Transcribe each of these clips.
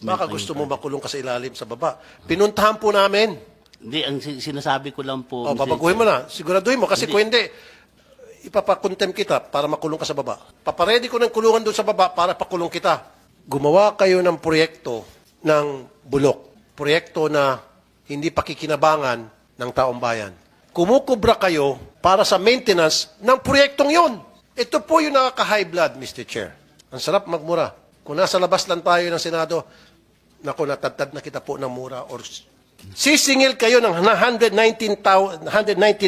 Baka gusto mo makulong ka sa ilalim sa baba. Pinuntahan po namin. Hindi, ang sinasabi ko lang po, O, Mr. babaguhin mo Chair. na. Siguraduhin mo. Kasi kung hindi, ipapakontempt kita para makulong ka sa baba. Paparedy ko ng kulungan doon sa baba para pakulong kita. Gumawa kayo ng proyekto ng bulok. Proyekto na hindi pakikinabangan ng taong bayan. Kumukubra kayo para sa maintenance ng proyektong yon. Ito po yung nakaka-high blood, Mr. Chair. Ang sarap magmura. Kung nasa labas lang tayo ng Senado, naku, natatad na kita po ng mura or sisingil kayo ng 119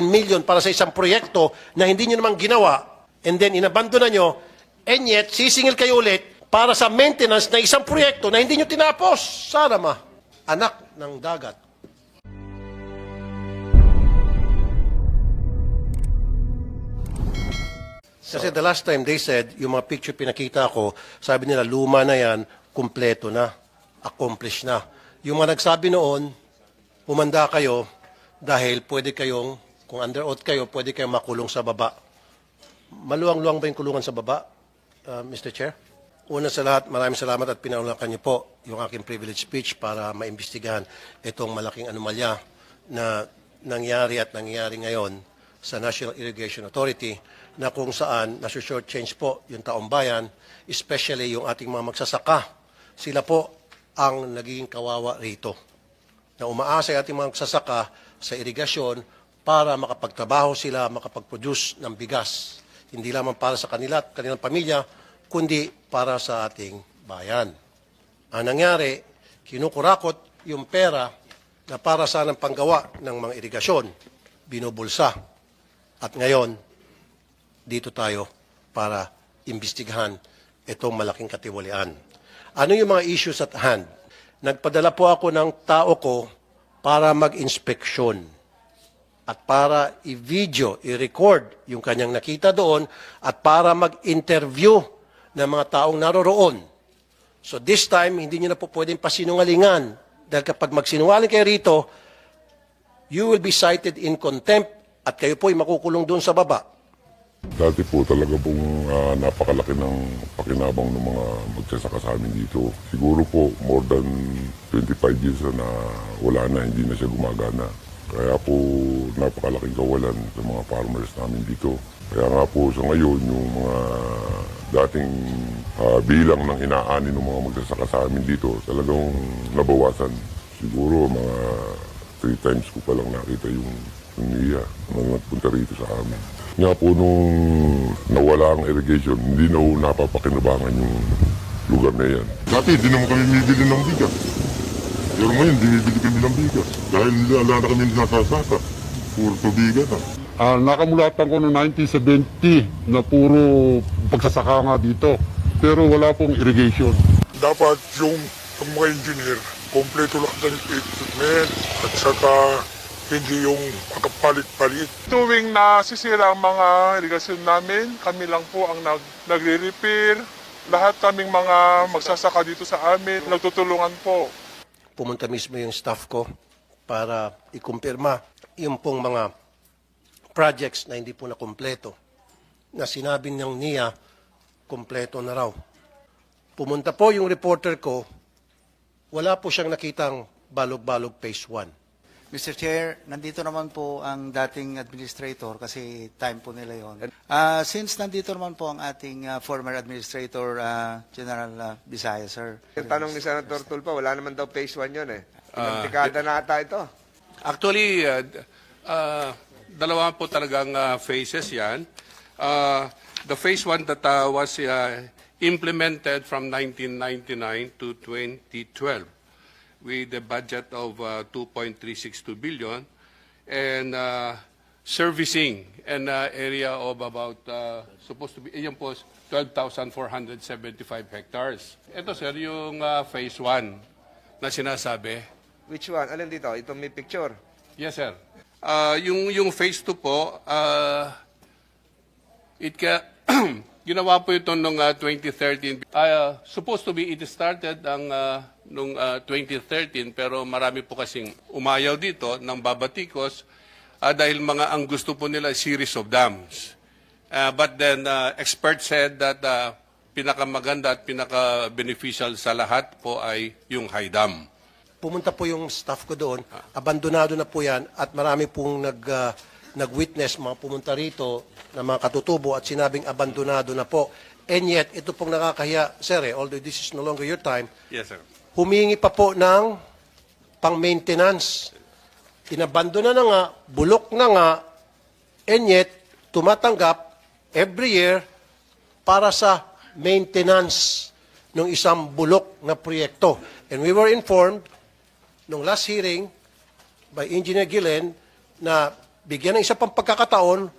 million para sa isang proyekto na hindi nyo naman ginawa and then inabandona nyo and yet sisingil kayo ulit para sa maintenance na isang proyekto na hindi nyo tinapos. Sarama, anak ng dagat. Kasi the last time they said, yung mga picture pinakita ko, sabi nila luma na yan, kumpleto na, accomplished na. Yung mga nagsabi noon, umanda kayo dahil pwede kayong, kung under oath kayo, pwede kayong makulong sa baba. Maluwang-luwang ba yung kulungan sa baba, Mr. Chair? Una sa lahat, maraming salamat at pinaulakan niyo po yung aking privilege speech para maimbestigahan itong malaking anomalya na nangyari at nangyari ngayon sa National Irrigation Authority na kung saan nasa-short change po yung taong bayan, especially yung ating mga magsasaka. Sila po ang nagiging kawawa rito. Na umaasa yung ating mga magsasaka sa irigasyon para makapagtrabaho sila, makapag-produce ng bigas. Hindi lamang para sa kanila at kanilang pamilya, kundi para sa ating bayan. Ang nangyari, kinukurakot yung pera na para sanang panggawa ng mga irigasyon, binubulsa. At ngayon, dito tayo para imbestigahan itong malaking katiwalian. Ano yung mga issues at hand? Nagpadala po ako ng tao ko para mag-inspeksyon at para i-video, i-record yung kanyang nakita doon at para mag-interview ng mga taong naroroon. So this time, hindi nyo na po pwedeng pasinungalingan dahil kapag magsinungaling kayo rito, you will be cited in contempt at kayo po'y makukulong doon sa baba. Dati po talaga pong napakalaki ng pakinabang ng mga magsasaka sa amin dito. Siguro po more than 25 years na wala na, hindi na siya gumagana. Kaya po napakalaking kawalan sa mga farmers namin dito. Kaya nga po sa ngayon yung mga dating bilang ng inaani ng mga magsasaka sa amin dito talagang nabawasan. Siguro mga 3 times ko pa lang nakita yung niya na nagpunta rito sa amin. Nga po nung nawala ang irrigation, hindi na napapakinabangan yung lugar na yan. Dati hindi naman kami bibili ng bigas. Pero ngayon, hindi bibili kami ng bigas. Dahil wala na kami nasasaka. Puro tubigan na. Nakamulatan ko noong 1970 na puro pagsasaka nga dito. Pero wala pong irrigation. Dapat yung mga engineer, kompleto lang ng equipment at saka hindi yung pagkapalit-palit. Tuwing nasisira ang mga irigasyon namin, kami lang po ang nagre-repair. Lahat kaming mga magsasaka dito sa amin, nagtutulungan po. Pumunta mismo yung staff ko para ikumpirma yung pong mga projects na hindi po na kumpleto. Na sinabi niyang niya, kumpleto na raw. Pumunta po yung reporter ko, wala po siyang nakitang balog-balog phase 1. Mr. Chair, nandito naman po ang dating administrator kasi time po nila yon. Since nandito naman po ang ating former administrator, General Visayas, sir. Yung tanong ni Senator Tulfo, wala naman daw phase 1 yun eh. Ilang dekada na ata ito. Actually, dalawa po talagang phases yan. The phase 1 that was implemented from 1999 to 2012. With a budget of 2.362 billion and servicing an area of about supposed to be 12,475 hectares. Ito sir yung phase 1 na sinasabi. Which one? Alin dito? Itong may picture. Yes sir. Yung phase 2 po ginawa po ito noong 2013. Supposed to be it started noong 2013 pero marami po kasing umayaw dito ng babatikos dahil ang gusto po nila series of dams. But then experts said that pinakamaganda at pinaka-beneficial sa lahat po ay yung Haidam. Pumunta po yung staff ko doon, abandonado na po yan at marami pong nag-witness, mga pumunta rito na mga katutubo at sinabing abandonado na po. And yet, ito pong nakakahiya, sir, although this is no longer your time, Yes, sir. humingi pa po ng pang-maintenance. Inabandona na nga, bulok na nga, and yet, tumatanggap every year para sa maintenance ng isang bulok na proyekto. And we were informed nung last hearing by Engineer Gillen na bigyan ng isa pang pagkakataon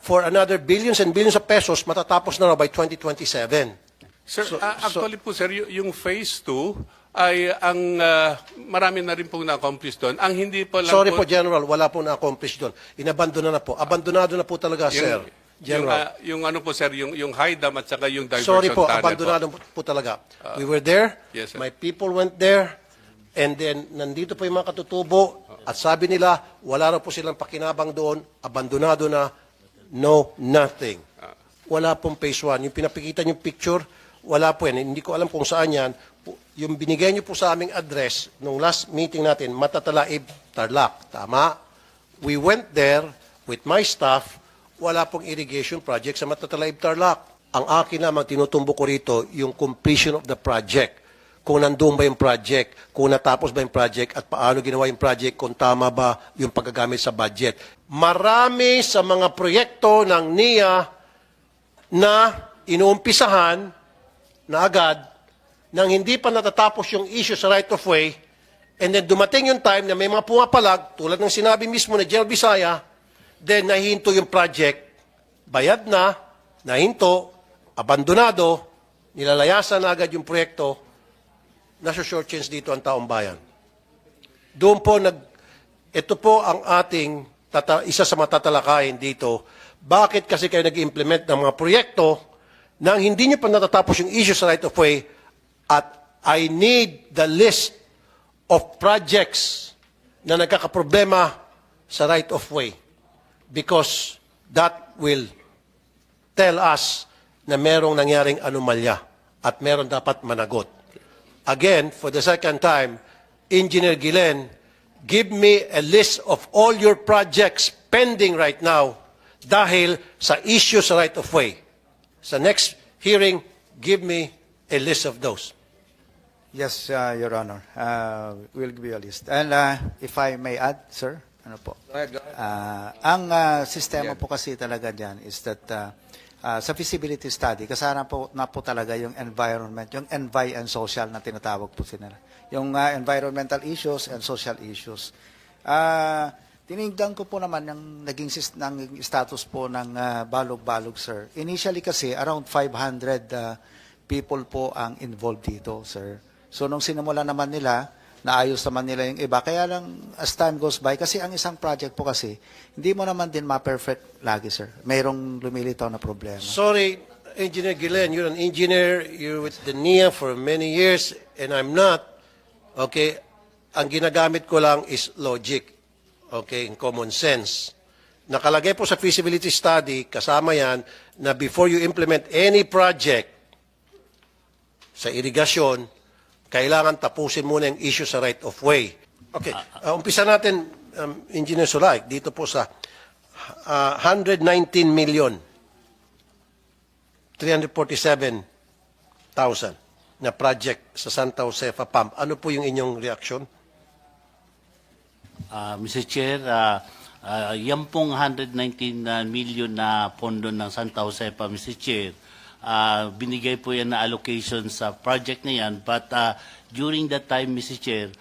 for another billions and billions of pesos matatapos na raw by 2027. Sir, actually po, sir, yung phase 2 ay ang marami na rin pong na-accomplish doon. Ang hindi pa lang Sorry po, General, wala po na-accomplish doon. Inabandona na po. Abandonado na po talaga, sir. General. Yung ano po, sir, yung Haidam at saka yung diversion Sorry po, tunnel abandonado po talaga. We were there, Yes, sir. my people went there, and then nandito po yung mga katutubo, at sabi nila, wala na po silang pakinabang doon, abandonado na, no, nothing. Wala pong phase 1. Yung pinapikita yung picture, wala po yan. Hindi ko alam kung saan yan. Yung binigay niyo po sa aming address, nung last meeting natin, Matatalaib, Tarlac. Tama? We went there with my staff, wala pong irrigation project sa Matatalaib, Tarlac. Ang akin lamang tinutumbo ko rito, yung completion of the project. Kung nandoon ba yung project, kung natapos ba yung project, at paano ginawa yung project, kung tama ba yung paggagamit sa budget. Marami sa mga proyekto ng NIA na inuumpisahan na agad nang hindi pa natatapos yung issue sa right of way, and then dumating yung time na may mga pumapalag, tulad ng sinabi mismo ni General Bisaya, then nahinto yung project, bayad na, nahinto, abandonado, nilalayasan na agad yung proyekto, nasa short chance dito ang taong bayan. Doon po ito po ang ating isa sa matatalakayin dito. Bakit kasi kayo nag-implement ng mga proyekto nang hindi nyo pa natatapos yung issue sa right of way, at I need the list of projects na nagkakaproblema sa right of way, because that will tell us na merong nangyaring anomalya at meron dapat managot. Again, for the second time, Engineer Gillen, give me a list of all your projects pending right now dahil sa issue sa right of way. Sa next hearing, give me a list of those. Yes, Your Honor. We'll give you a list. And if I may add, sir, ano po? Go ahead, go ahead. Ang sistema po kasi talaga dyan is that sa feasibility study, kasama po na po talaga yung environment, yung envi and social na tinatawag po sila. Yung environmental issues and social issues. Tinignan ko po naman yung naging status po ng Balog-Balog, sir. Initially kasi, around 500 people po ang involved dito, sir. So, nung sinimula naman nila, naayos naman nila yung iba. Kaya lang, as time goes by, kasi ang isang project po kasi, hindi mo naman din ma-perfect lagi, sir. Mayroong lumilitaw na problema. Sorry, Engineer Gillen, you're an engineer, you're with the NIA for many years, and I'm not. Okay? Ang ginagamit ko lang is logic. Okay? And common sense. Nakalagay po sa feasibility study, kasama yan, na before you implement any project sa irigasyon, kailangan tapusin muna yung issue sa right of way. Okay. Umpisa natin, Engineer Sulaik, dito po sa 119 million 347,000 na project sa Santa Josefa Pump. Ano po yung inyong reaction? Mr. Chair, yan pong 119 million na pondo ng Santa Josepa, Mr. Chair, binigay po yan na allocation sa project na yan. But during that time, Mr. Chair,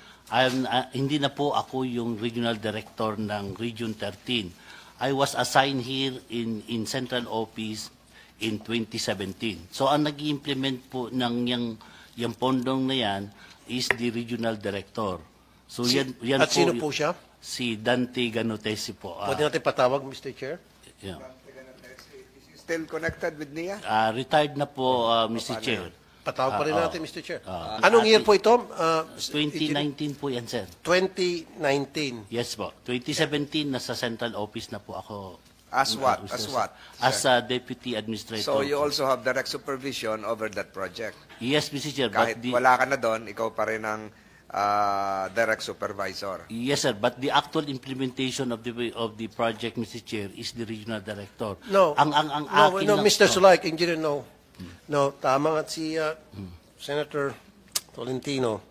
hindi na po ako yung regional director ng Region 13. I was assigned here in Central Office in 2017. So ang nag-implement po ng yung pondong na yan is the regional director. So yan At sino po siya? Si Dante Ganotesi po. Pwede natin patawag, Mr. Chair? Yeah. Still connected with NIA? Retired na po, Mr. Chair. Patawag pa rin natin, Mr. Chair. Anong year po ito? 2019 po yan, sir. 2019. Yes po. 2017, nasa central office na po ako. As what? As what? As Deputy Administrator. So you also have direct supervision over that project. Yes, Mr. Chair. Kahit but wala ka na doon, ikaw pa rin ang direct supervisor. Yes, sir. But the actual implementation of the project, Mr. Chair, is the regional director. No. Ang akin No, lang- Mr. Sulaik, engineer, no. No, tama nga si Senator Tolentino.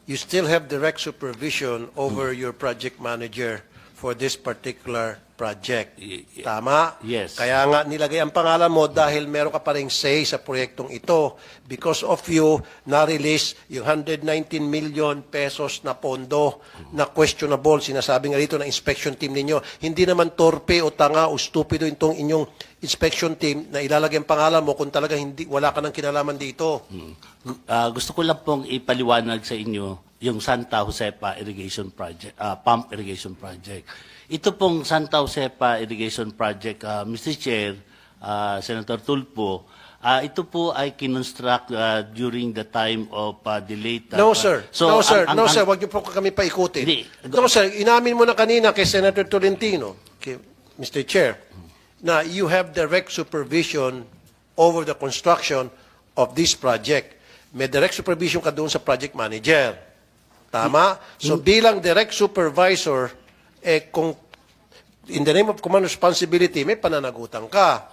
You still have direct supervision over your project manager for this particular project. Tama? Yes. Kaya nga nilagay ang pangalan mo dahil meron ka pa ring say sa proyektong ito. Because of you, na-release yung 119 million pesos na pondo na questionable. Sinasabi nga rito ng inspection team ninyo. Hindi naman torpe o tanga o stupido itong inyong inspection team na ilalagay ang pangalan mo kung talaga wala ka ng kinalaman dito. Gusto ko lang pong ipaliwanag sa inyo yung Santa Josepa Irrigation Project, Pump Irrigation Project. Ito pong Santa Josepa Irrigation Project, Mr. Chair, Senator Tulfo, ito po ay kinonstruct during the time of the late... No, sir. So, no, sir. Huwag niyo po kami paikutin. Hindi. No, sir. Inamin mo na kanina kay Senator Tolentino, kay Mr. Chair, na you have direct supervision over the construction of this project. May direct supervision ka doon sa project manager. Tama? So bilang direct supervisor, kung in the name of command responsibility, may pananagutan ka.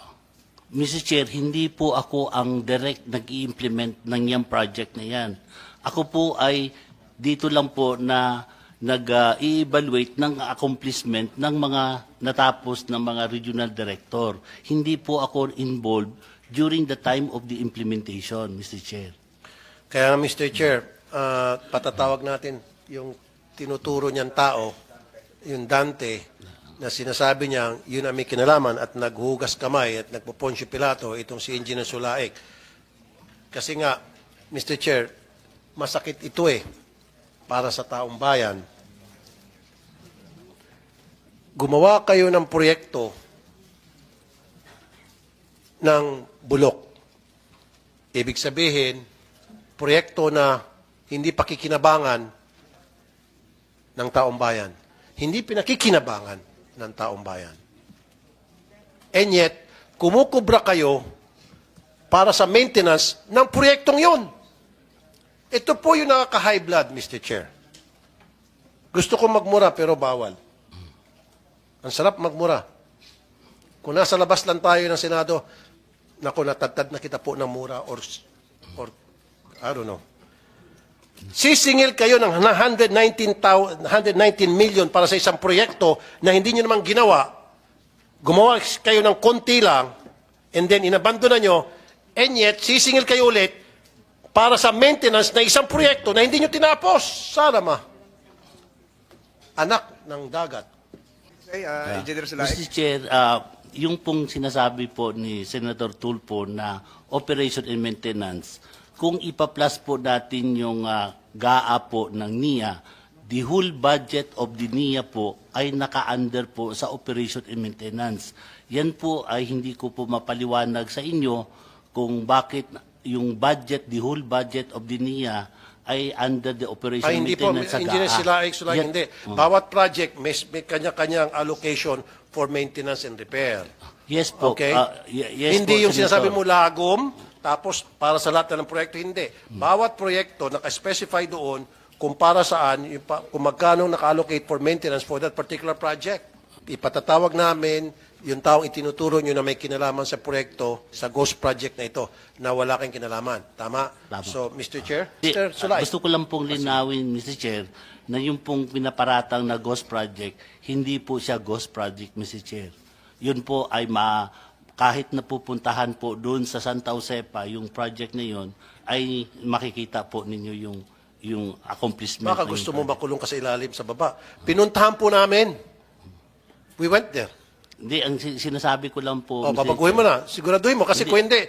Mr. Chair, hindi po ako ang direct nag-i-implement ng yung project na yan. Ako po ay dito lang po na nag-i-evaluate ng accomplishment ng mga natapos ng mga regional director. Hindi po ako involved during the time of the implementation, Mr. Chair. Kaya Mr. Chair, patatawag natin yung tinuturo niyang tao, yung Dante, na sinasabi niya, yun ang may kinalaman at naghugas kamay at nagpo-Poncio Pilato, itong si Engineer Sulaik. Kasi nga, Mr. Chair, masakit ito para sa taong bayan. Gumawa kayo ng proyekto ng bulok. Ibig sabihin, proyekto na hindi pakikinabangan ng taong bayan. Hindi pinakikinabangan ng taong bayan. And yet, kumukubra kayo para sa maintenance ng proyektong yon. Ito po yung nakaka-high blood, Mr. Chair. Gusto ko magmura pero bawal. Ang sarap magmura. Kung nasa labas lang tayo ng Senado, naku, natagtad na kita po ng mura or I don't know. Sisingil kayo ng 119 million para sa isang proyekto na hindi nyo naman ginawa. Gumawa kayo ng konti lang and then inabandona nyo and yet sisingil kayo ulit para sa maintenance na isang proyekto na hindi nyo tinapos. Sana ma. Anak ng dagat. Okay, Engineer Sulaik. Mr. Chair, yung pong sinasabi po ni Senator Tulfo na operation and maintenance, kung ipa-plus po natin yung GAA po ng NIA, the whole budget of the NIA po ay naka-under po sa operation and maintenance. Yan po ay hindi ko po mapaliwanag sa inyo kung bakit yung budget, the whole budget of the NIA ay under the operation Ay, and hindi po. maintenance sa Engineer GAA. Sulaik, hindi. Bawat project may kanya-kanyang allocation for maintenance and repair. Yes po. Okay? Yes Hindi po, yung sinasabi Senator. mo lagom, tapos para sa lahat ng proyekto, hindi. Bawat proyekto, naka-specify doon kung para saan, kung magkano naka-allocate for maintenance for that particular project. Ipatatawag namin yung taong itinuturo nyo na may kinalaman sa proyekto, sa ghost project na ito, na wala kang kinalaman. Tama? Tama. So, Mr. Chair? Di, Mr. Sulay. gusto ko lang pong linawin, Mr. Chair, na yung pong pinaparatang na ghost project, hindi po siya ghost project, Mr. Chair. Yun po ay kahit napupuntahan po doon sa Santa Josepa, yung project na yun, ay makikita po ninyo yung accomplishment. Baka na gusto yung mo makulong ka sa ilalim sa baba. Pinuntahan po namin. We went there. Hindi, ang sinasabi ko lang po, O, Mr. babaguhin mo Chair, na. Siguraduhin mo. Kasi kung hindi,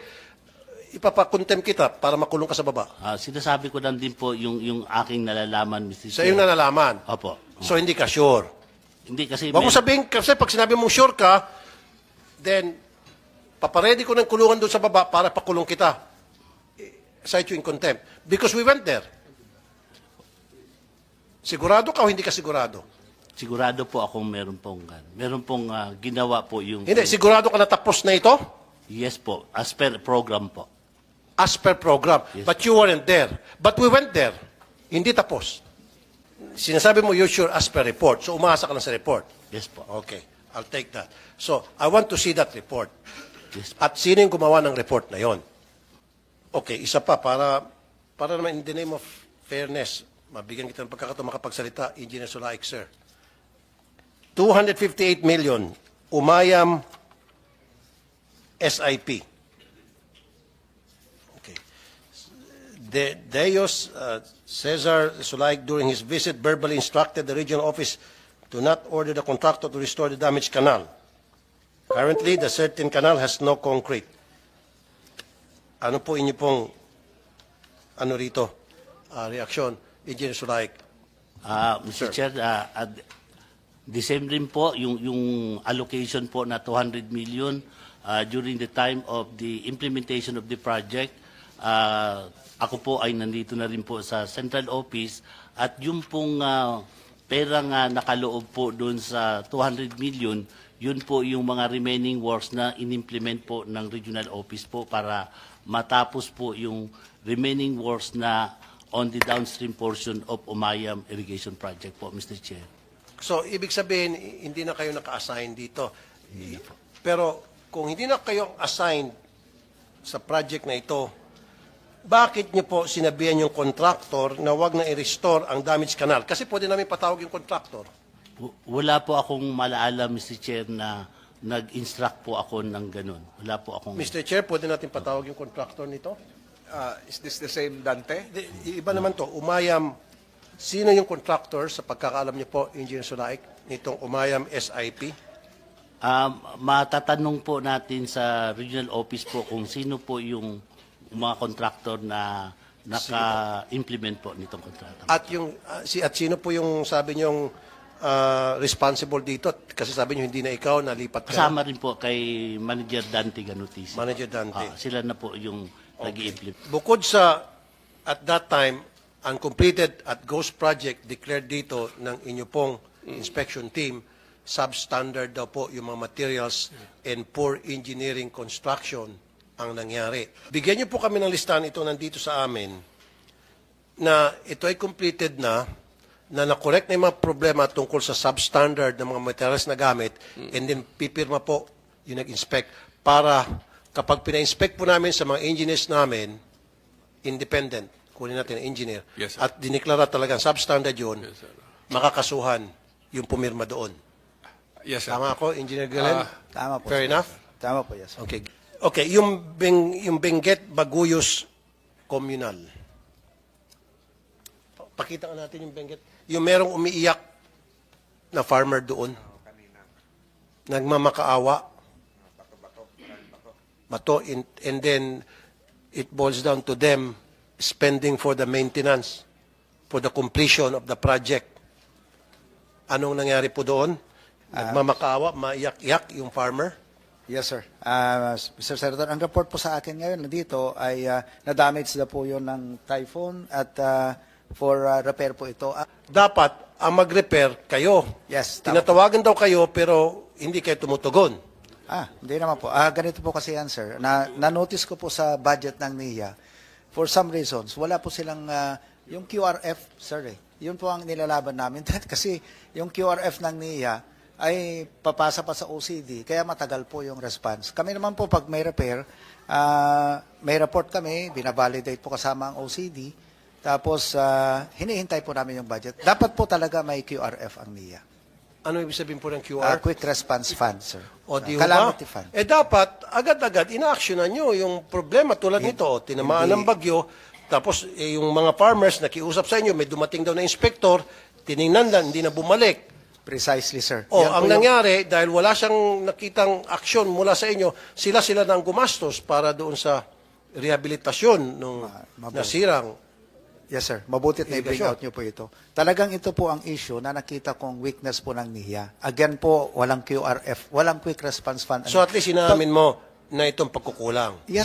ipapakontem kita para makulong ka sa baba. sinasabi ko lang din po yung aking nalalaman, Mr. Sa Chair. iyong nalalaman. Opo. So, hindi ka sure. Hindi kasi... Huwag mo sabihin, kasi pag sinabi mong sure ka, then, paparedy ko ng kulungan doon sa baba para pakulong kita. Cite you in contempt. Because we went there. Sigurado ka o hindi ka sigurado? Sigurado po akong meron pong ginawa po yung... Hindi, sigurado ka na tapos na ito? Yes po, as per program po. As per program. Yes. But you weren't there. But we went there. Hindi tapos. Sinasabi mo, you're sure as per report. So, umasa ka na sa report. Yes po. Okay, I'll take that. So, I want to see that report. Yes po. At sino yung gumawa ng report na yon? Okay, isa pa, para naman in the name of fairness, mabigyan kita ng pagkakataon makapagsalita, Engineer Sulaik, sir. 258 million, Umayam SIP. Okay. Deos Cesar Sulaik, during his visit, verbally instructed the regional office to not order the contractor to restore the damaged canal. Currently, the certain canal has no concrete. Ano po inyo pong reaksyon, Engineer Sulaik? Mr. Chair, the same rin po, yung allocation po na 200 million during the time of the implementation of the project. Ako po ay nandito na rin po sa central office at yung pong perang nakaloob po doon sa 200 million, yun po yung mga remaining works na inimplement po ng regional office po para matapos po yung remaining works na on the downstream portion of Umayam Irrigation Project po, Mr. Chair. So, ibig sabihin, hindi na kayo naka-assign dito. Pero, kung hindi na kayo assigned sa project na ito, bakit niyo po sinabihan yung contractor na wag na i-restore ang damaged canal? Kasi pwede namin patawag yung contractor. Wala po akong malaala, Mr. Chair, na nag-instruct po ako ng ganun. Wala po akong... Mr. Chair, pwede natin patawag yung contractor nito? Is this the same Dante? Iba naman to, Umayam, sino yung contractor sa pagkakaalam niyo po, Engineer Sulaik, nitong Umayam SIP? Matatanong po natin sa regional office po kung sino po yung mga contractor na naka-implement po nitong kontrata. At sino po yung sabi niyong responsible dito? Kasi sabi niyo hindi na ikaw, nalipat ka. Kasama rin po kay Manager Dante Ganutis. Manager Dante. Sila na po yung nag-i-implement. Bukod sa, at that time, uncompleted at ghost project declared dito ng inyo pong inspection team, substandard daw po yung mga materials and poor engineering construction ang nangyari. Bigyan niyo po kami ng listahan, ito nandito sa amin, na ito ay completed na na-correct na yung mga problema tungkol sa substandard ng mga materials na gamit, and then pipirma po yung nag-inspect para kapag pina-inspect po namin sa mga engineers namin, independent, kunin natin ang engineer, Yes, sir. at diniklara talagang substandard yun, makakasuhan yung pumirma doon. Yes, sir. Tama ako, Engineer Galen? Tama po. Fair sir. enough? Tama po, yes. Okay. Okay, yung Benguet Baguyos Communal. Pakita nga natin yung Benguet. Yung merong umiiyak na farmer doon. Nagmamakaawa. Bato. And then, it boils down to them spending for the maintenance, for the completion of the project. Anong nangyari po doon? Nagmamakaawa, maiyak-iyak yung farmer? Yes, sir. Mr. Senator, ang report po sa akin ngayon dito ay na-damage na po yun ng typhoon at for repair po ito. Dapat, ang mag-repair kayo. Yes, tama. Tinatawagan daw kayo, pero hindi kayo tumutugon. Hindi naman po. Ganito po kasi yan, sir. Na-notice ko po sa budget ng NIA, for some reasons, wala po silang, yung QRF, sir, yun po ang nilalaban namin. Kasi yung QRF ng NIA ay papasa pa sa OCD, kaya matagal po yung response. Kami naman po, pag may repair, may report kami, binavalidate po kasama ang OCD, tapos hinihintay po namin yung budget. Dapat po talaga may QRF ang NIA. Ano ibig sabihin po ng QR? Quick Response Fund, sir. O di Calamity ba? Fund. Dapat, agad-agad, ina-actionan nyo yung problema tulad nito. Tinamaan ng bagyo, tapos yung mga farmers nakiusap sa inyo, may dumating daw na inspector, tiningnan na, hindi na bumalik. Precisely, sir. O, Yan ang po yung- nangyari, dahil wala siyang nakitang aksyon mula sa inyo, sila na ang gumastos para doon sa rehabilitasyon ng nasirang. Yes, sir. Mabutit na i-bring Irrigation. out nyo po ito. Talagang ito po ang issue na nakita kong weakness po ng NIA. Again po, walang QRF, walang Quick Response Fund. So at least inaamin mo na itong pagkukulang. Yes,